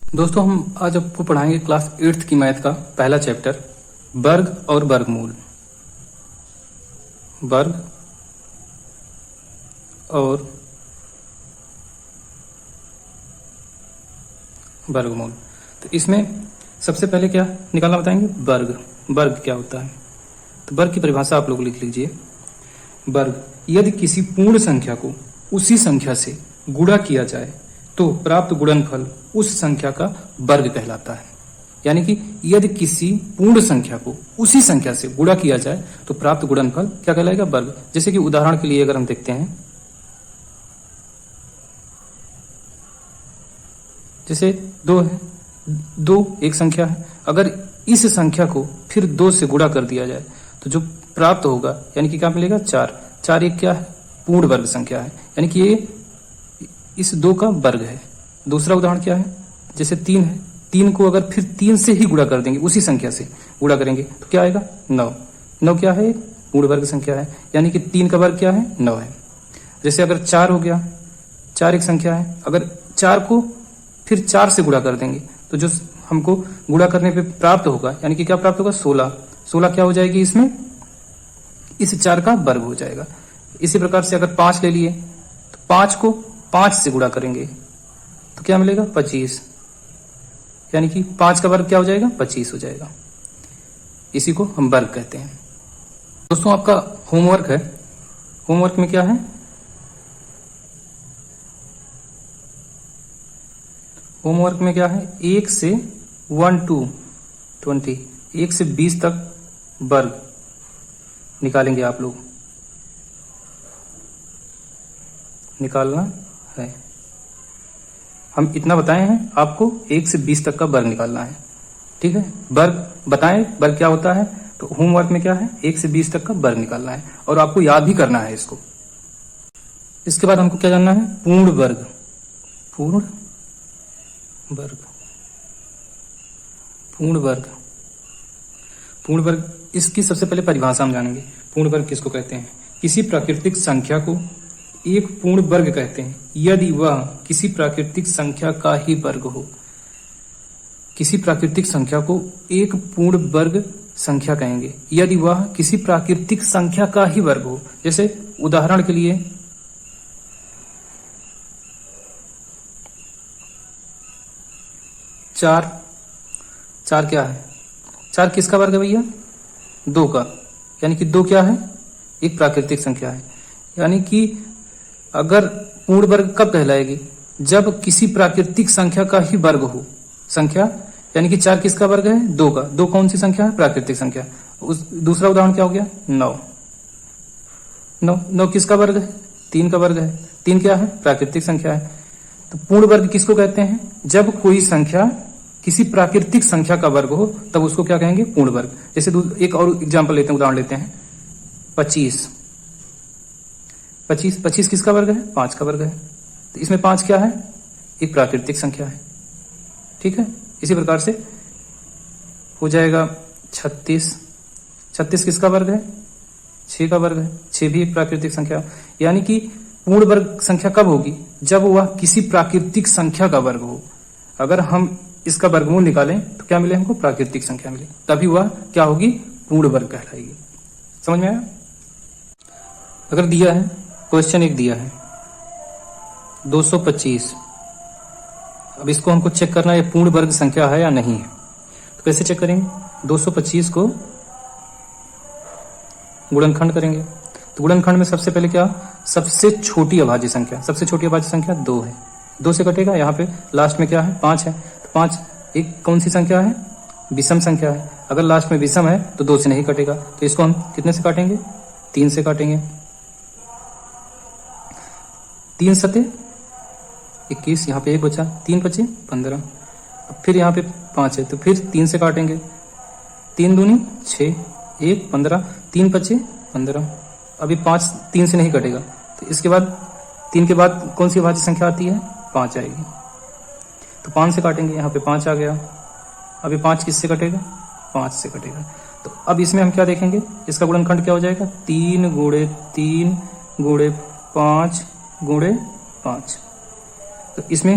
दोस्तों हम आज आपको पढ़ाएंगे क्लास 8th की मैथ का पहला चैप्टर वर्ग और वर्गमूल। वर्ग और वर्गमूल। तो इसमें सबसे पहले क्या निकालना बताएंगे? वर्ग। वर्ग क्या होता है? तो वर्ग की परिभाषा आप लोग लिख लीजिए। वर्ग, यदि किसी पूर्ण संख्या को उसी संख्या से गुणा किया जाए तो प्राप्त गुणनफल उस संख्या का वर्ग कहलाता है। यानी कि यदि किसी पूर्ण संख्या को उसी संख्या से गुणा किया जाए तो प्राप्त गुणनफल क्या कहलाएगा? वर्ग। जैसे कि उदाहरण के लिए अगर हम देखते हैं, जैसे 2 है, 2 एक संख्या है, अगर इस संख्या को फिर 2 से गुणा कर दिया जाए तो जो प्राप्त होगा यानी कि क्या मिलेगा? 4। 4 एक क्या है? पूर्ण वर्ग संख्या है, यानी कि ये इस 2 का वर्ग है। दूसरा उदाहरण क्या है? जैसे 3 है, 3 को अगर फिर 3 से ही गुणा कर देंगे, उसी संख्या से गुणा करेंगे तो क्या आएगा? 9। 9 क्या है? पूर्ण वर्ग संख्या है, यानी कि 3 का वर्ग क्या है? 9 है। जैसे अगर 4 हो गया, 4 एक संख्या है, अगर 4 को फिर 4 से गुणा कर देंगे तो जो हमको गुणा करने पे प्राप्त होगा यानी कि क्या प्राप्त होगा? 16। 16 क्या हो जाएगी? इसमें इस 4 का वर्ग हो जाएगा। इसी प्रकार से अगर 5 ले लिए तो 5 को 5 से गुणा करेंगे तो क्या मिलेगा? 25, यानी कि 5 का वर्ग क्या हो जाएगा? 25 हो जाएगा। इसी को हम वर्ग कहते हैं। दोस्तों आपका होमवर्क है। होमवर्क में क्या है? होमवर्क में क्या है? 1 से 1 to 20, 1 से 20 तक वर्ग निकालेंगे आप लोग। निकालना है। हम इतना बताए हैं आपको, 1 से 20 तक का वर्ग निकालना है। ठीक है, वर्ग बताएं वर्ग क्या होता है। तो होमवर्क में क्या है? 1 से 20 तक का वर्ग निकालना है और आपको याद भी करना है इसको। इसके बाद हमको क्या जानना है? पूर्ण वर्ग। पूर्ण वर्ग। पूर्ण वर्ग। पूर्ण वर्ग, इसकी सबसे पहले परिभाषा हम जानेंगे। पूर्ण वर्ग किसको कहते हैं? किसी प्राकृतिक संख्या को एक पूर्ण वर्ग कहते हैं यदि वह किसी प्राकृतिक संख्या का ही वर्ग हो। किसी प्राकृतिक संख्या को एक पूर्ण वर्ग संख्या कहेंगे यदि वह किसी प्राकृतिक संख्या का ही वर्ग हो। जैसे उदाहरण के लिए 4। 4 क्या है? 4 किसका वर्ग है भैया? 2 का, यानी कि 2 क्या है? एक प्राकृतिक संख्या है। यानी कि अगर पूर्ण वर्ग कब कहलाएगी? जब किसी प्राकृतिक संख्या का ही वर्ग हो। संख्या यानी कि 4 किसका वर्ग है? 2 का। 2 कौन सी संख्या है? प्राकृतिक संख्या। उस दूसरा उदाहरण क्या हो गया? 9। 9 किसका वर्ग है? 3 का वर्ग है। 3 क्या है? प्राकृतिक संख्या है। तो पूर्ण वर्ग किसको कहते हैं? जब कोई संख्या किसी प्राकृतिक संख्या का वर्ग हो तब उसको क्या कहेंगे? पूर्ण वर्ग। जैसे एक और एग्जांपल लेते हैं, उदाहरण लेते हैं 25। 25 किसका वर्ग है? 5 का वर्ग है। तो इसमें 5 क्या है? एक प्राकृतिक संख्या है। ठीक है, इसी प्रकार से हो जाएगा 36। 36 किसका वर्ग है? 6 का वर्ग है। 6 भी एक प्राकृतिक संख्या। यानी कि पूर्ण वर्ग संख्या कब होगी? जब वह किसी प्राकृतिक संख्या का वर्ग हो। अगर हम इसका वर्गमूल निकालें तो क्या मिले हमको? प्राकृतिक संख्या मिले, तभी वह क्या होगी? पूर्ण वर्ग कहलाएगी। समझ में आया? अगर दिया है, क्वेश्चन एक दिया है 225। अब इसको हमको चेक करना है पूर्ण वर्ग संख्या है या नहीं है। तो कैसे चेक करेंगे? 225 को गुणनखंड करेंगे। तो गुणनखंड में सबसे पहले क्या? सबसे छोटी अभाज्य संख्या। सबसे छोटी अभाज्य संख्या 2 है। 2 से कटेगा। यहाँ पे लास्ट में क्या है? 5 है। तो 5 एक कौन सी संख्या है? विषम संख्या है। अगर लास्ट में विषम है तो 2 से नहीं कटेगा। तो इसको हम कितने से काटेंगे? 3 से काटेंगे। 3 सते 21, यहाँ पे 1 बचा, 3 बचे 15। अब फिर यहाँ पे 5 है तो फिर 3 से काटेंगे। 3 दूनी 6, 1 15, 3 बचे 15। अभी 5 3 से नहीं कटेगा। तो इसके बाद 3 के बाद कौन सी अभाज्य संख्या आती है? 5 आएगी। तो 5 से काटेंगे। यहाँ पे 5 आ गया। अभी 5 किससे कटेगा? 5 से कटेगा। तो अब इसमें हम क्या देखेंगे? इसका गुणनखंड क्या हो जाएगा? 3 गुणे 3 गुणे 5 गुणे 5। तो इसमें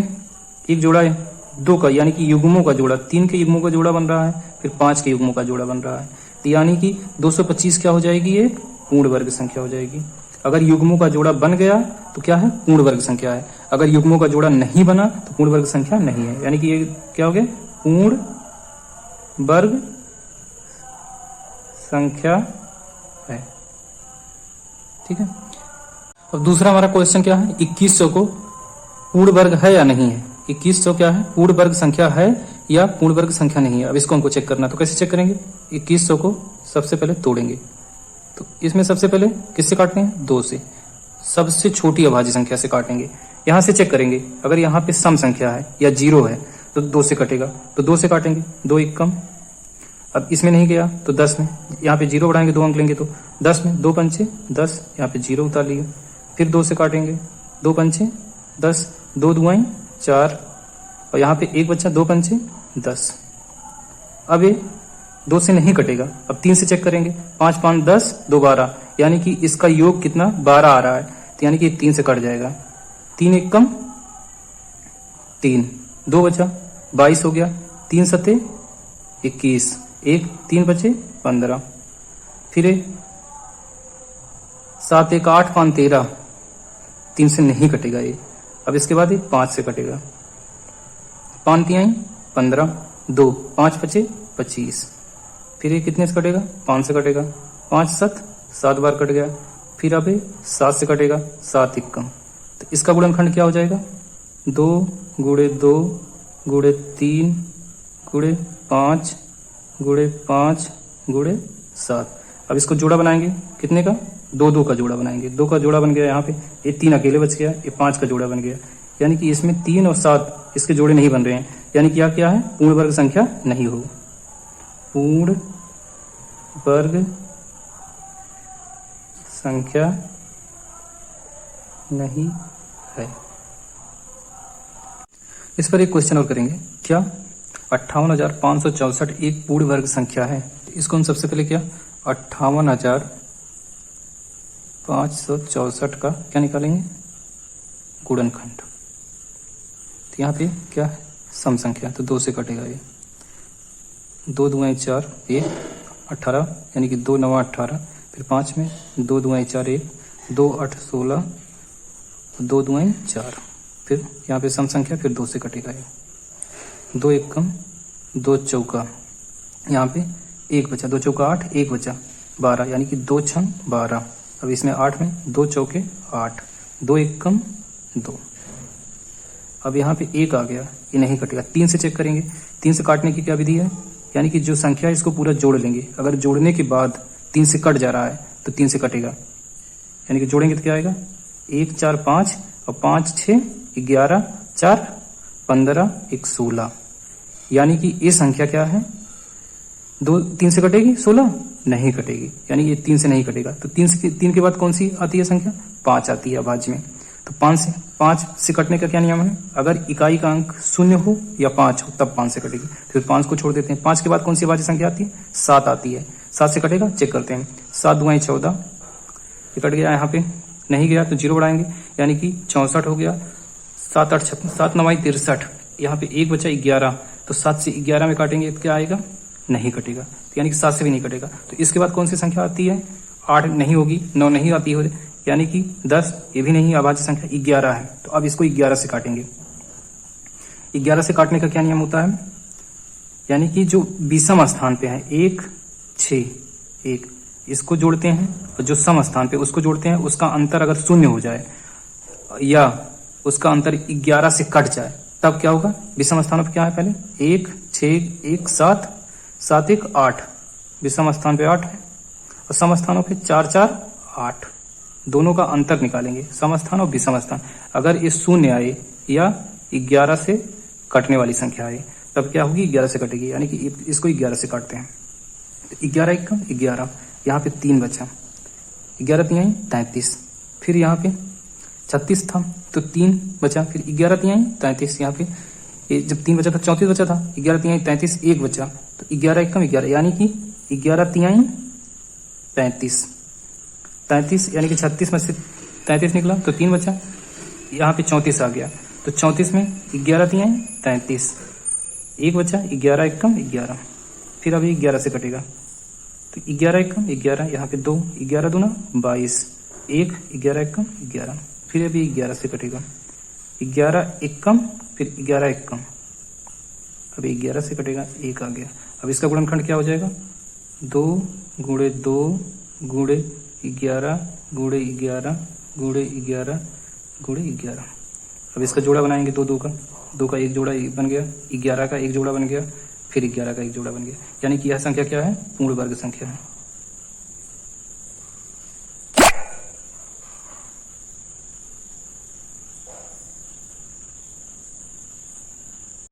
एक जोड़ा दो का यानी कि युग्मों का जोड़ा, 3 के युग्मों का जोड़ा बन रहा है, फिर 5 के युग्मों का जोड़ा बन रहा है। तो यानी कि 225 क्या हो जाएगी, ये पूर्ण वर्ग संख्या हो जाएगी। अगर युग्मों का जोड़ा बन गया तो क्या है, पूर्ण वर्ग संख्या है। अगर युग्मों का जोड़ा नहीं बना तो पूर्ण वर्ग संख्या नहीं है। यानी कि ये क्या हो गया, पूर्ण वर्ग संख्या है। ठीक है। अब दूसरा हमारा क्वेश्चन क्या है, 2100 को पूर्ण वर्ग है या नहीं है। 2100 क्या है, पूर्ण वर्ग संख्या है या पूर्ण वर्ग संख्या नहीं है। अब इसको हमको चेक करना, तो कैसे चेक करेंगे, 2100 को सबसे पहले तोड़ेंगे। तो इसमें सबसे पहले किससे काटते हैं, 2 से, सबसे छोटी अभाज्य संख्या से काटेंगे। यहां से चेक करेंगे, अगर यहाँ पे सम संख्या है या 0 है तो 2 से कटेगा, तो 2 से काटेंगे, 2 एक कम। अब इसमें नहीं गया तो 10 में, यहाँ पे 0 बढ़ाएंगे, 2 अंक लेंगे तो 10 में 2 पंचे 10, यहाँ पे 0 उतार लिए। फिर 2 से काटेंगे, 2 पंचे 10, 2 दुआएं 4, और यहाँ पे 1 बच्चा, 2 पंचे 10। अब ये 2 से नहीं कटेगा, अब 3 से चेक करेंगे, 5 5 10, 2 12, यानी कि इसका योग कितना, 12 आ रहा है। तो यानी कि 3 से कट जाएगा, 3 एक कम 3, 2 बचा 22 हो गया, 3 सते 21, 1 3 बचे 15, फिर 7 1 8 5 13, 3 से नहीं कटेगा ये। अब इसके बाद ये 5 से कटेगा, 5 3 15, 2 5 बचे 25, फिर ये कितने से कटेगा, 5 से कटेगा, 5 7 7 बार कट गया। फिर अब 7 से कटेगा, 7 एक कम, तो इसका गुणनखंड क्या हो जाएगा, 2 गुणे 2 गुणे 3 गुणे 5 गुणे 5 गुणे 7। अब इसको जोड़ा बनाएंगे, कितने का, 2 2 का जोड़ा बनाएंगे। 2 का जोड़ा बन गया, यहाँ पे ये 3 अकेले बच गया, ये 5 का जोड़ा बन गया। यानी कि इसमें 3 और 7 इसके जोड़े नहीं बन रहे हैं, यानी कि क्या है, पूर्ण वर्ग संख्या नहीं हो, पूर्ण वर्ग संख्या नहीं है। इस पर एक क्वेश्चन और करेंगे, क्या 58,564 एक पूर्ण वर्ग संख्या है। तो इसको हम सबसे पहले क्या, 58,564 का क्या निकालेंगे, गुणनखंड। तो यहाँ पे क्या है, सम संख्या, तो 2 से कटेगा ये, 2 दुआएं 4 1 18, यानी कि 2 9 18, फिर 5 में 2 दुआएं 4 1, 2 8 16, 2 दुआएं 4, फिर यहाँ पे सम संख्या, फिर 2 से कटेगा ये, 2 एक कम 2 चौका, यहाँ पे 1 बचा, 2 चौका 8, 1 बचा 12, यानी कि 2 छम 12। अब इसमें 8 में 2 चौके 8, 2 एक कम 2। अब यहाँ पे 1 आ गया, ये नहीं कटेगा, 3 से चेक करेंगे। 3 से काटने की क्या विधि है, यानी कि जो संख्या है इसको पूरा जोड़ लेंगे। अगर जोड़ने के बाद 3 से कट जा रहा है तो 3 से कटेगा, यानी कि जोड़ेंगे तो क्या आएगा, 1 4 5 और 5 6 11 4 15 1 16, यानी कि ये संख्या क्या है, 3 से कटेगी 16 नहीं कटेगी, यानी ये 3 से नहीं कटेगा। तो 3 के बाद कौन सी आती है संख्या, 5 आती है अभाज्य में। तो 5 से कटने का क्या नियम है, अगर इकाई का अंक 0 हो या 5 हो तब 5 से कटेगी। फिर 5 को छोड़ देते हैं, 5 के बाद कौन सी अभाज्य संख्या आती है, 7 आती है। 7 से कटेगा, चेक करते हैं, 7 दुआएं 14, ये कट गया, यहाँ पे नहीं गया तो 0 बढ़ाएंगे, यानी कि 64 हो गया। 7 8 56, 7 9 63, यहाँ पे 1 बचा 11, तो 7 से 11 में काटेंगे तो क्या आएगा, नहीं कटेगा, तो यानी कि 7 से भी नहीं कटेगा। तो इसके बाद कौन सी संख्या आती है, 8 नहीं होगी, 9 नहीं आती हो, यानी कि 10, ये भी नहीं, अभाज्य संख्या 11 है। तो अब इसको 11 से काटेंगे। 11 से काटने का क्या नियम होता है, यानी कि जो विषम स्थान पे है 1 6 1, इसको जोड़ते हैं, और जो सम स्थान पे उसको जोड़ते हैं, उसका अंतर अगर 0 हो जाए या उसका अंतर 11 से कट जाए तब क्या होगा, विषम स्थानों पे क्या है, पहले 1 6 1 7 7 1 8, विषम स्थान पे 8 है, और सम स्थानों पे 4 4 8, दोनों का अंतर निकालेंगे, सम स्थान और विषम स्थान। अगर ये 0 आए या 11 से कटने वाली संख्या आए तब क्या होगी, 11 से कटेगी, यानी कि इसको 11 से काटते हैं। 11 एक कम 11, यहाँ पे 3 बचा, 11 3 33, फिर यहाँ पे 36 था तो 3 बचा, फिर 11 3 33, यहाँ पे ये जब 3 बचा था 34 बचा था, 11 3 33 1 बचा, तो 11 एक कम 11, यानी कि 11 3 33, यानी कि 36 में से 33 निकला तो 3 बचा, यहाँ पे 34 आ गया, तो 34 में 11 3 33, एक बचा 11 एकम 11, फिर अभी 11 से कटेगा तो 11 एकम 11, यहाँ पे 2, 11 दूना 22, 1 11 एकम 11, फिर अभी 11 से कटेगा 11 एकम फिर 11 एकम, अभी 11 से कटेगा 1 आ गया। अब इसका गुणनखंड क्या हो जाएगा 2 गुणे 2 गुणे 11 गुणे 11 गुणे 11 गुणे 11। अब इसका जोड़ा बनाएंगे 2 का एक जोड़ा बन गया, 11 का एक जोड़ा बन गया, फिर 11 का एक जोड़ा बन गया, यानी कि यह संख्या क्या है पूर्ण वर्ग संख्या है।